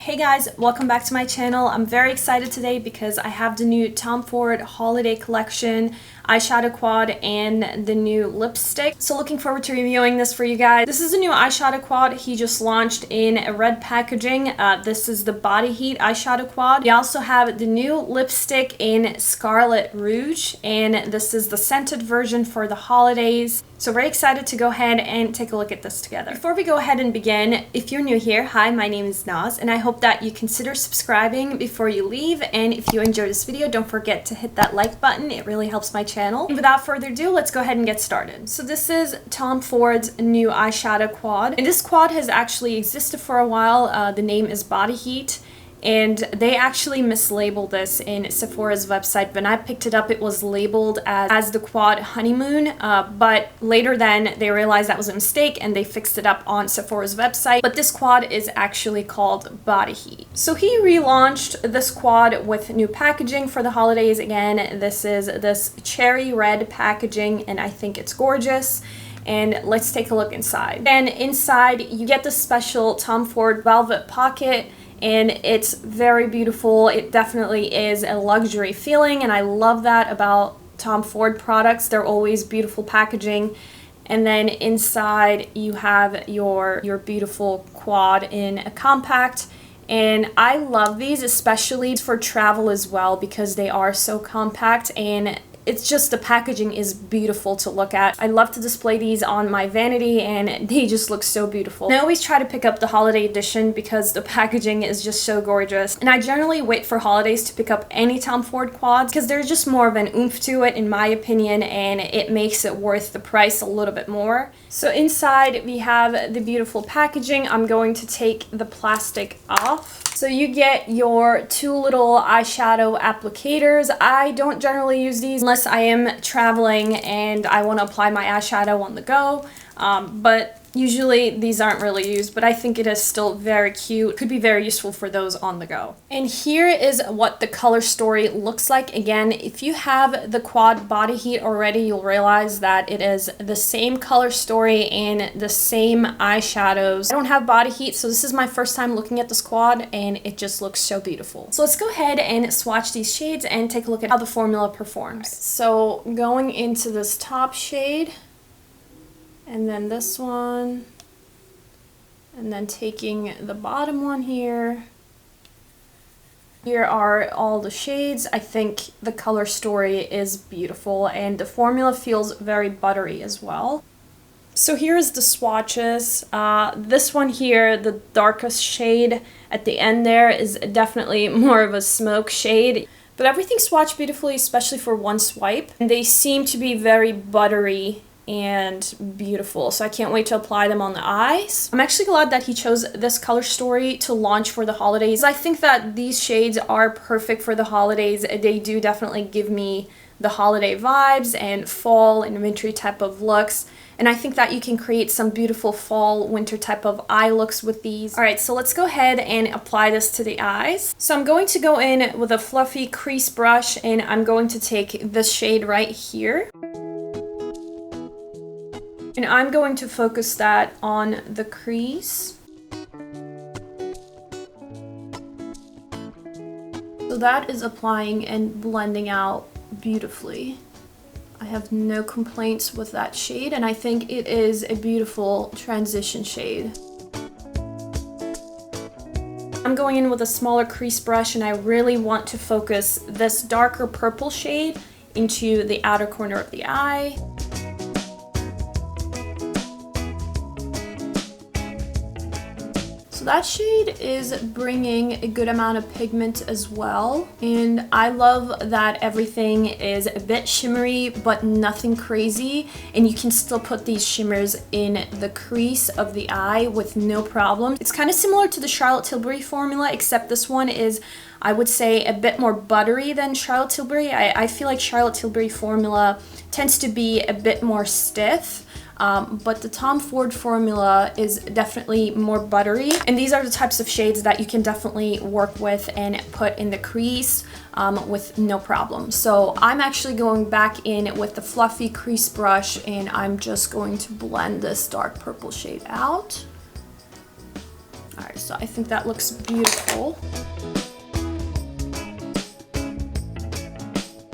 Hey guys, welcome back to my channel. I'm very excited today because I have the new Tom Ford holiday collection eyeshadow quad and the new lipstick. So looking forward to reviewing this for you guys. This is a new eyeshadow quad he just launched in a red packaging. This is the Body Heat eyeshadow quad. We also have the new lipstick in Scarlet Rouge, and this is the scented version for the holidays. So very excited to go ahead and take a look at this together. Before we go ahead and begin, if you're new here, hi, my name is Naz, and I hope that you consider subscribing before you leave. And if you enjoyed this video, don't forget to hit that like button. It really helps my channel. And without further ado, let's go ahead and get started. So this is Tom Ford's new eyeshadow quad. And this quad has actually existed for a while. The name is Body Heat. And they actually mislabeled this in Sephora's website. When I picked it up, it was labeled as the quad Honeymoon, but later then they realized that was a mistake and they fixed it up on Sephora's website. But this quad is actually called Body Heat. So he relaunched this quad with new packaging for the holidays. Again, this is this cherry red packaging, and I think it's gorgeous. And let's take a look inside. And inside you get the special Tom Ford velvet pocket, and it's very beautiful. It definitely is a luxury feeling, and I love that about Tom Ford products. They're always beautiful packaging. And then inside you have your beautiful quad in a compact. And I love these, especially for travel as well, because they are so compact, and it's just, the packaging is beautiful to look at. I love to display these on my vanity, and they just look so beautiful. And I always try to pick up the holiday edition because the packaging is just so gorgeous. And I generally wait for holidays to pick up any Tom Ford quads because there's just more of an oomph to it, in my opinion, and it makes it worth the price a little bit more. So inside we have the beautiful packaging. I'm going to take the plastic off. So you get your two little eyeshadow applicators. I don't generally use these unless I am traveling and I want to apply my eyeshadow on the go, but usually these aren't really used, but I think it is still very cute. Could be very useful for those on the go. And here is what the color story looks like. Again, if you have the quad Body Heat already, you'll realize that it is the same color story and the same eyeshadows. I don't have Body Heat, so this is my first time looking at this quad, and it just looks so beautiful. So let's go ahead and swatch these shades and take a look at how the formula performs. So going into this top shade, and then this one, and then taking the bottom one here. Here are all the shades. I think the color story is beautiful, and the formula feels very buttery as well. So here's the swatches. This one here, the darkest shade at the end there, is definitely more of a smoke shade. But everything swatched beautifully, especially for one swipe. And they seem to be very buttery and beautiful, so I can't wait to apply them on the eyes. I'm actually glad that he chose this color story to launch for the holidays. I think that these shades are perfect for the holidays. They do definitely give me the holiday vibes and fall and wintry type of looks, and I think that you can create some beautiful fall winter type of eye looks with these. Alright, so let's go ahead and apply this to the eyes. So I'm going to go in with a fluffy crease brush, and I'm going to take this shade right here. And I'm going to focus that on the crease. So that is applying and blending out beautifully. I have no complaints with that shade, and I think it is a beautiful transition shade. I'm going in with a smaller crease brush, and I really want to focus this darker purple shade into the outer corner of the eye. So that shade is bringing a good amount of pigment as well, and I love that everything is a bit shimmery but nothing crazy, and you can still put these shimmers in the crease of the eye with no problem. It's kind of similar to the Charlotte Tilbury formula, except this one is, I would say, a bit more buttery than Charlotte Tilbury. I feel like Charlotte Tilbury formula tends to be a bit more stiff. But the Tom Ford formula is definitely more buttery, and these are the types of shades that you can definitely work with and put in the crease with no problem. So I'm actually going back in with the fluffy crease brush, and I'm just going to blend this dark purple shade out. All right, so I think that looks beautiful.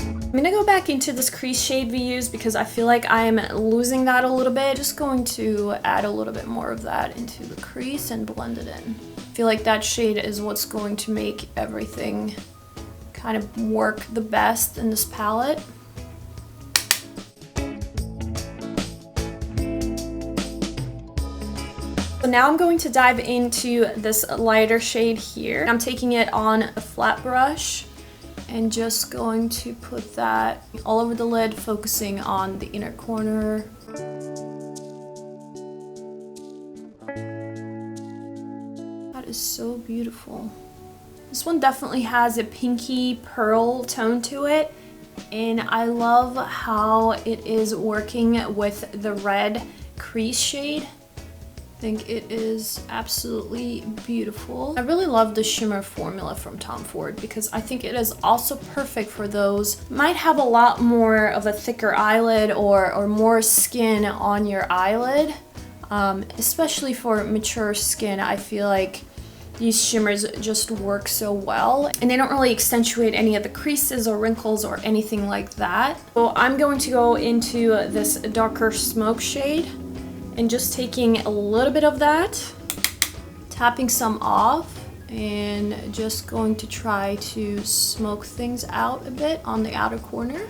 I'm gonna go back into this crease shade we used because I feel like I am losing that a little bit. Just going to add a little bit more of that into the crease and blend it in. I feel like that shade is what's going to make everything kind of work the best in this palette. So now I'm going to dive into this lighter shade here. I'm taking it on a flat brush and just going to put that all over the lid, focusing on the inner corner. That is so beautiful. This one definitely has a pinky pearl tone to it, and I love how it is working with the red crease shade. I think it is absolutely beautiful. I really love the shimmer formula from Tom Ford because I think it is also perfect for those who might have a lot more of a thicker eyelid or more skin on your eyelid. Especially for mature skin, I feel like these shimmers just work so well, and they don't really accentuate any of the creases or wrinkles or anything like that. So I'm going to go into this darker smoke shade and just taking a little bit of that, tapping some off, and just going to try to smoke things out a bit on the outer corner.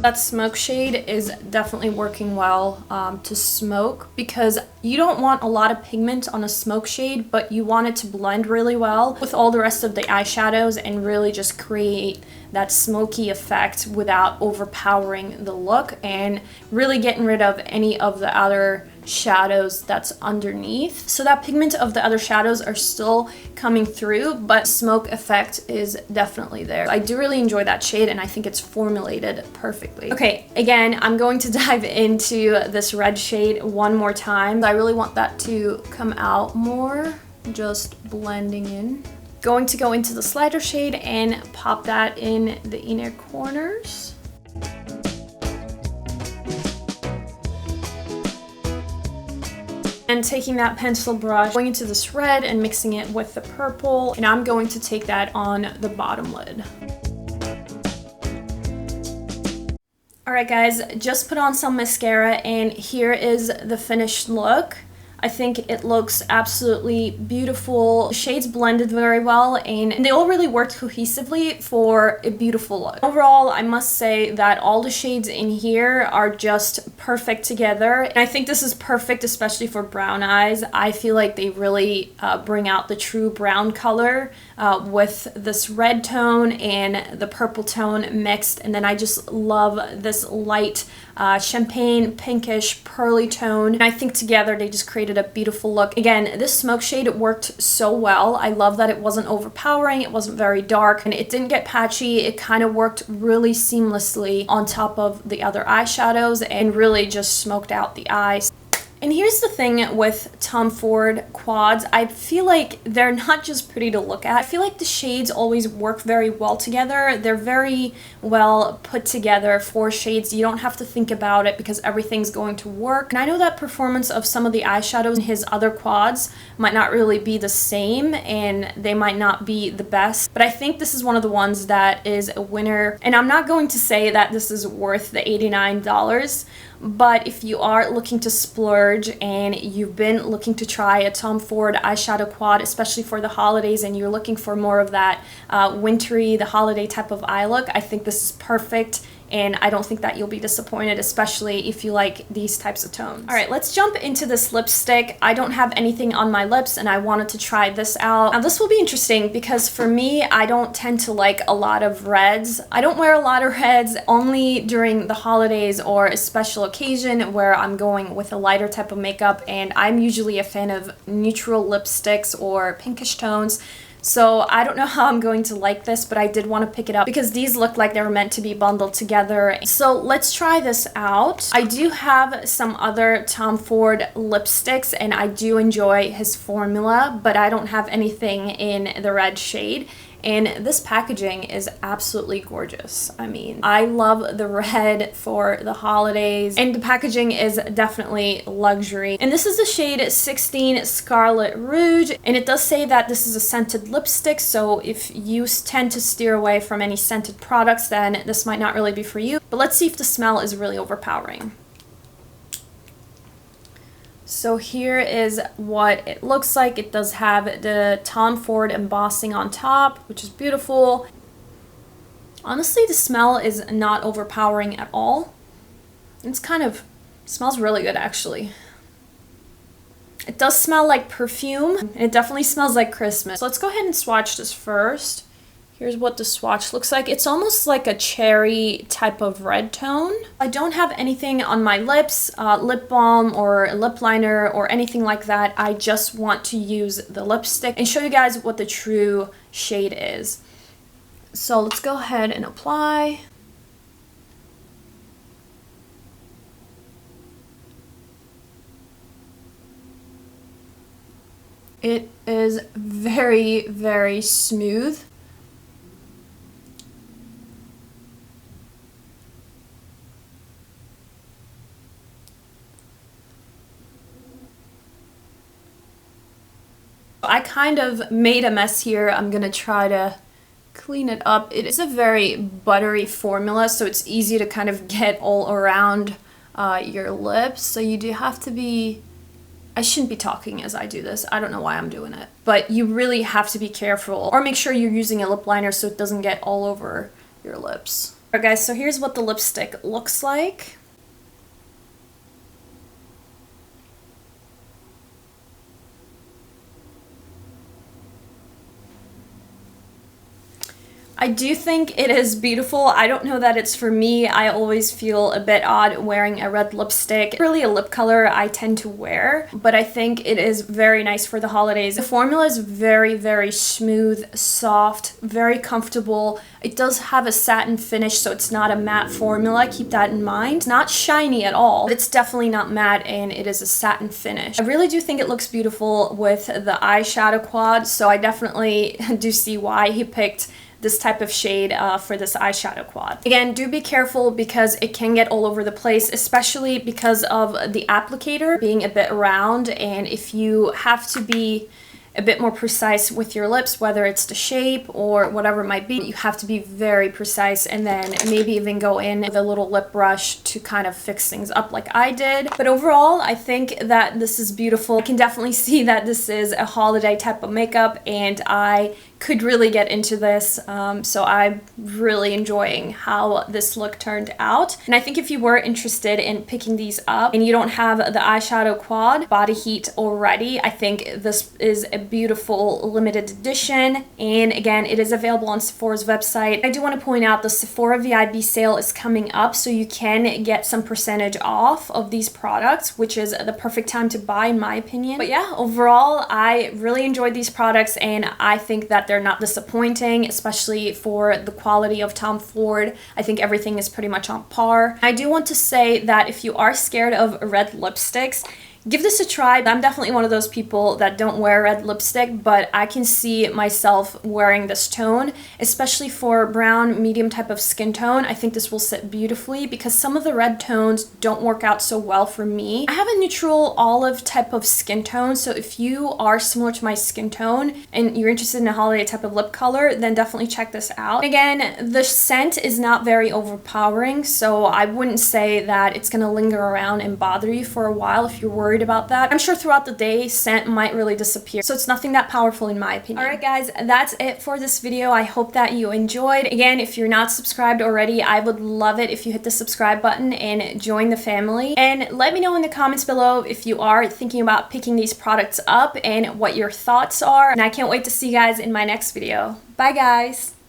That smoke shade is definitely working well to smoke because you don't want a lot of pigment on a smoke shade, but you want it to blend really well with all the rest of the eyeshadows and really just create that smoky effect without overpowering the look and really getting rid of any of the other shadows that's underneath. So that pigment of the other shadows are still coming through, but smoke effect is definitely there. I do really enjoy that shade and I think it's formulated perfectly. Okay, again, I'm going to dive into this red shade one more time. I really want that to come out more, just blending in. Going to go into the lighter shade and pop that in the inner corners. And taking that pencil brush, going into this red and mixing it with the purple, and I'm going to take that on the bottom lid. Alright guys, just put on some mascara and here is the finished look. I think it looks absolutely beautiful. The shades blended very well and they all really worked cohesively for a beautiful look. Overall, I must say that all the shades in here are just perfect together. And I think this is perfect, especially for brown eyes. I feel like they really bring out the true brown color with this red tone and the purple tone mixed. And then I just love this light champagne pinkish pearly tone, and I think together they just created a beautiful look. Again, this smoke shade worked so well. I love that it wasn't overpowering, it wasn't very dark, and it didn't get patchy. It kind of worked really seamlessly on top of the other eyeshadows and really just smoked out the eyes. And here's the thing with Tom Ford quads, I feel like they're not just pretty to look at. I feel like the shades always work very well together. They're very well put together for shades. You don't have to think about it because everything's going to work. And I know that performance of some of the eyeshadows in his other quads might not really be the same and they might not be the best, but I think this is one of the ones that is a winner. And I'm not going to say that this is worth the $89, but if you are looking to splurge and you've been looking to try a Tom Ford eyeshadow quad, especially for the holidays, and you're looking for more of that wintry, the holiday type of eye look, I think this is perfect. And I don't think that you'll be disappointed, especially if you like these types of tones. All right, let's jump into this lipstick. I don't have anything on my lips and I wanted to try this out. Now this will be interesting because for me, I don't tend to like a lot of reds. I don't wear a lot of reds, only during the holidays or a special occasion where I'm going with a lighter type of makeup, and I'm usually a fan of neutral lipsticks or pinkish tones. So I don't know how I'm going to like this, but I did want to pick it up because these look like they were meant to be bundled together. So let's try this out. I do have some other Tom Ford lipsticks and I do enjoy his formula, but I don't have anything in the red shade. and this packaging is absolutely gorgeous. I mean, I love the red for the holidays, and the packaging is definitely luxury. And this is the shade 16 Scarlet Rouge, and it does say that this is a scented lipstick, so if you tend to steer away from any scented products, then this might not really be for you. But let's see if the smell is really overpowering. So here is what it looks like. It does have the Tom Ford embossing on top, which is beautiful. Honestly, the smell is not overpowering at all. It's kind of, smells really good actually. It does smell like perfume, and it definitely smells like Christmas. So let's go ahead and swatch this first. Here's what the swatch looks like. It's almost like a cherry type of red tone. I don't have anything on my lips, lip balm or lip liner or anything like that. I just want to use the lipstick and show you guys what the true shade is. So let's go ahead and apply. It is very, very smooth. I kind of made a mess here. I'm gonna try to clean it up. It is a very buttery formula, so it's easy to kind of get all around your lips. So you do have to be, I shouldn't be talking as I do this. I don't know why I'm doing it. But you really have to be careful, or make sure you're using a lip liner so it doesn't get all over your lips. Alright guys, so here's what the lipstick looks like. I do think it is beautiful. I don't know that it's for me. I always feel a bit odd wearing a red lipstick. It's really a lip color I tend to wear, but I think it is very nice for the holidays. The formula is very, very smooth, soft, very comfortable. It does have a satin finish, so it's not a matte formula. Keep that in mind. It's not shiny at all, but it's definitely not matte, and it is a satin finish. I really do think it looks beautiful with the eyeshadow quad, so I definitely do see why he picked this type of shade for this eyeshadow quad. Again, do be careful because it can get all over the place, especially because of the applicator being a bit round, and if you have to be a bit more precise with your lips, whether it's the shape or whatever it might be, you have to be very precise, and then maybe even go in with a little lip brush to kind of fix things up like I did. But overall, I think that this is beautiful. I can definitely see that this is a holiday type of makeup, and I could really get into this, so I'm really enjoying how this look turned out. And I think if you were interested in picking these up and you don't have the eyeshadow quad body heat already, I think this is a beautiful limited edition, and again, it is available on Sephora's website. I do want to point out the Sephora VIB sale is coming up, so you can get some percentage off of these products, which is the perfect time to buy in my opinion. But yeah, overall, I really enjoyed these products, and I think that they're not disappointing, especially for the quality of Tom Ford. I think everything is pretty much on par. I do want to say that if you are scared of red lipsticks, give this a try. I'm definitely one of those people that don't wear red lipstick, but I can see myself wearing this tone, especially for brown, medium type of skin tone. I think this will sit beautifully because some of the red tones don't work out so well for me. I have a neutral olive type of skin tone, so if you are similar to my skin tone and you're interested in a holiday type of lip color, then definitely check this out. Again, the scent is not very overpowering, so I wouldn't say that it's gonna linger around and bother you for a while if you're worried about that. I'm sure throughout the day scent might really disappear, so it's nothing that powerful in my opinion. Alright guys, that's it for this video. I hope that you enjoyed. Again, if you're not subscribed already, I would love it if you hit the subscribe button and join the family, and let me know in the comments below if you are thinking about picking these products up and what your thoughts are, and I can't wait to see you guys in my next video. Bye guys!